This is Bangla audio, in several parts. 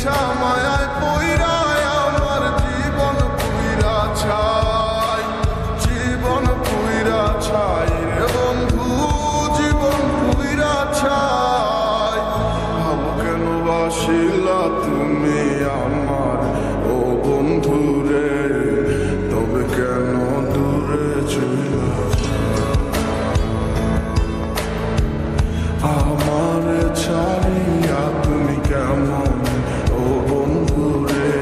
নেশা মায়ায় পইরায় আমার জীবন পুইরা ছাই, জীবন পুইরা ছাই রে বন্ধু, জীবন পুইরা ছাই। ভাবো কেন বাসিলা তুমি আমার ও বন্ধু রে, তবে কেন দূরে ছিলা আমার ছাড়িয়া তুমি কেমন ও বন্ধু রে,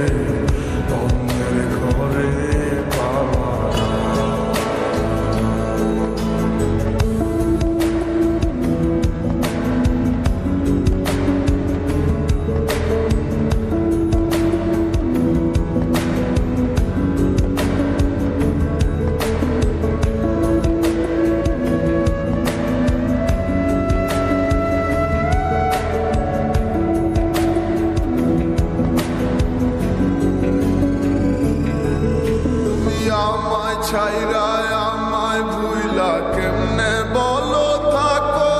অন্যের ঘরে পাওয়া। আমায় ছাইরা আমায় ভুইলা কেমনে বলো থাকো,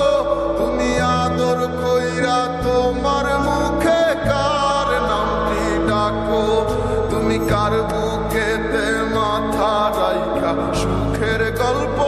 তুমি আদর কইরা তোমার মুখে কার নামটি ডাকো, তুমি কার বুকেতে মাথা রাইখা সুখের গল্প